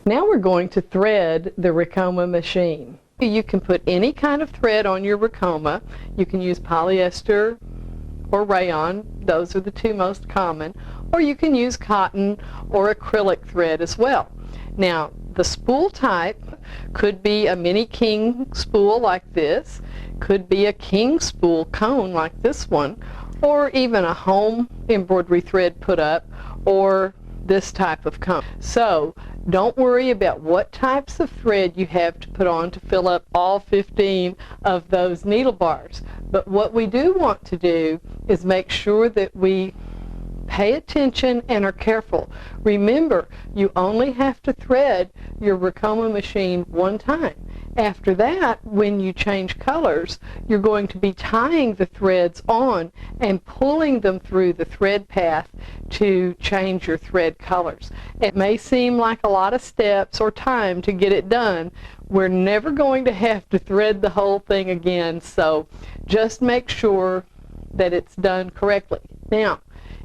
Now we're going to thread the Ricoma machine. You can put any kind of thread on your Ricoma. You can use polyester or rayon, those are the two most common, or you can use cotton or acrylic thread as well. Now the spool type could be a mini king spool like this, could be a king spool cone like this one, or even a home embroidery thread put up, or this type of cone. So don't worry about what types of thread you have to put on to fill up all 15 of those needle bars. But what we do want to do is make sure that we pay attention and are careful. Remember, you only have to thread your Ricoma machine one time. After that, when you change colors, you're going to be tying the threads on and pulling them through the thread path to change your thread colors. It may seem like a lot of steps or time to get it done. We're never going to have to thread the whole thing again, so just make sure that it's done correctly. Now,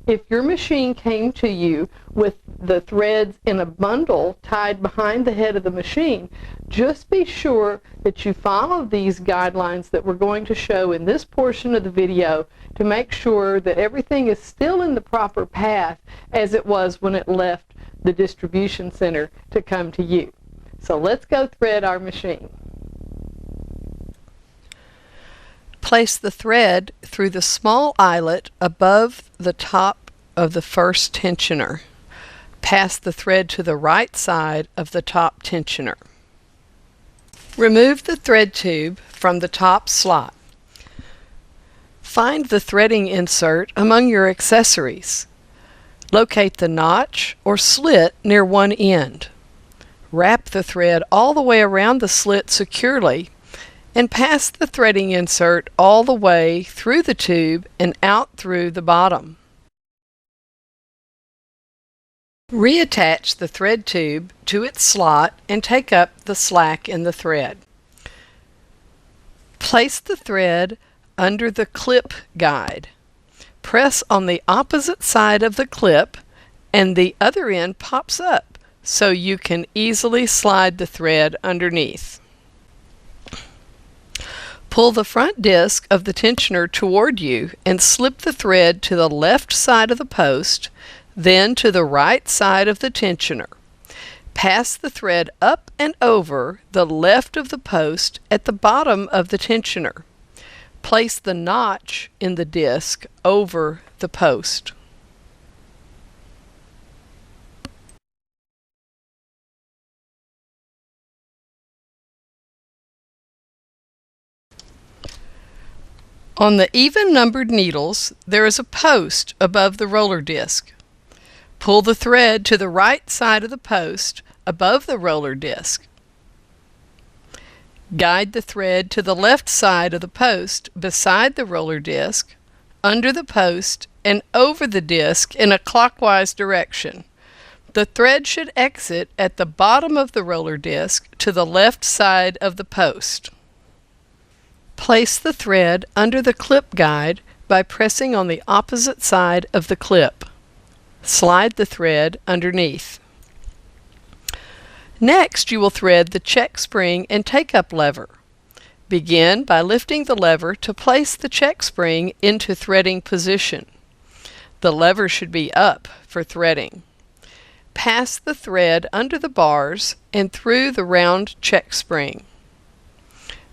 if your machine came to you with the threads in a bundle tied behind the head of the machine, just be sure that you follow these guidelines that we're going to show in this portion of the video to make sure that everything is still in the proper path as it was when it left the distribution center to come to you. So let's go thread our machine. Place the thread through the small eyelet above the top of the first tensioner. Pass the thread to the right side of the top tensioner. Remove the thread tube from the top slot. Find the threading insert among your accessories. Locate the notch or slit near one end. Wrap the thread all the way around the slit securely and pass the threading insert all the way through the tube and out through the bottom. Reattach the thread tube to its slot and take up the slack in the thread. Place the thread under the clip guide. Press on the opposite side of the clip and the other end pops up so you can easily slide the thread underneath. Pull the front disc of the tensioner toward you and slip the thread to the left side of the post, then to the right side of the tensioner. Pass the thread up and over the left of the post at the bottom of the tensioner. Place the notch in the disc over the post. On the even-numbered needles, there is a post above the roller disc. Pull the thread to the right side of the post above the roller disc. Guide the thread to the left side of the post beside the roller disc, under the post, and over the disc in a clockwise direction. The thread should exit at the bottom of the roller disc to the left side of the post. Place the thread under the clip guide by pressing on the opposite side of the clip. Slide the thread underneath. Next, you will thread the check spring and take-up lever. Begin by lifting the lever to place the check spring into threading position. The lever should be up for threading. Pass the thread under the bars and through the round check spring.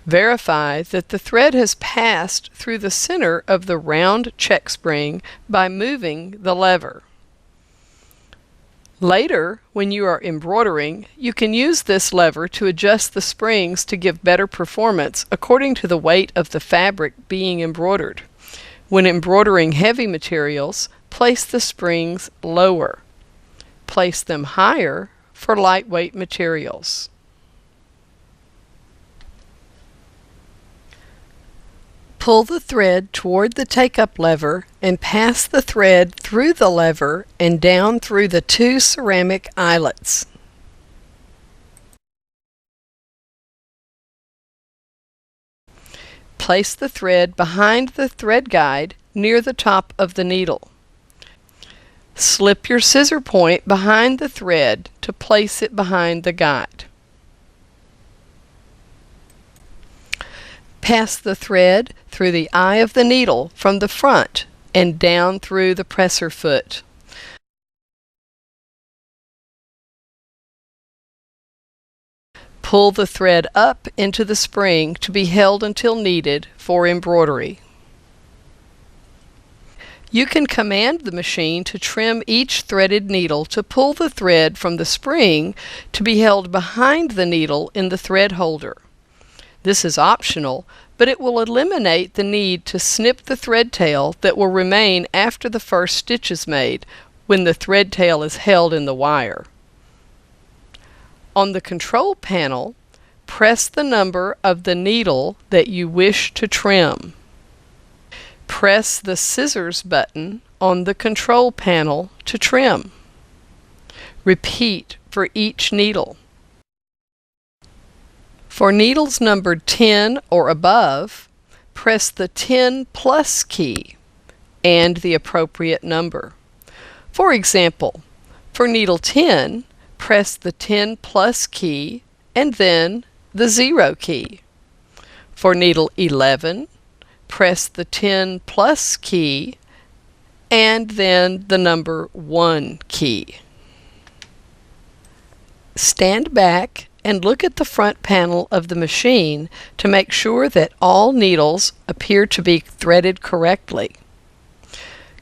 Verify that the thread has passed through the center of the round check spring by moving the lever. Later, when you are embroidering, you can use this lever to adjust the springs to give better performance according to the weight of the fabric being embroidered. When embroidering heavy materials, place the springs lower. Place them higher for lightweight materials. Pull the thread toward the take-up lever and pass the thread through the lever and down through the two ceramic eyelets. Place the thread behind the thread guide near the top of the needle. Slip your scissor point behind the thread to place it behind the guide. Pass the thread through the eye of the needle from the front and down through the presser foot. Pull the thread up into the spring to be held until needed for embroidery. You can command the machine to trim each threaded needle to pull the thread from the spring to be held behind the needle in the thread holder. This is optional, but it will eliminate the need to snip the thread tail that will remain after the first stitch is made when the thread tail is held in the wire. On the control panel, press the number of the needle that you wish to trim. Press the scissors button on the control panel to trim. Repeat for each needle. For needles numbered 10 or above, press the 10 plus key and the appropriate number. For example, for needle 10, press the 10 plus key and then the 0 key. For needle 11, press the 10 plus key and then the number 1 key. Stand back and look at the front panel of the machine to make sure that all needles appear to be threaded correctly.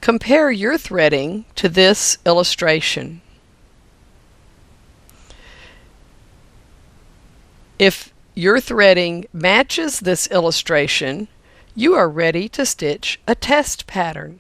Compare your threading to this illustration. If your threading matches this illustration, you are ready to stitch a test pattern.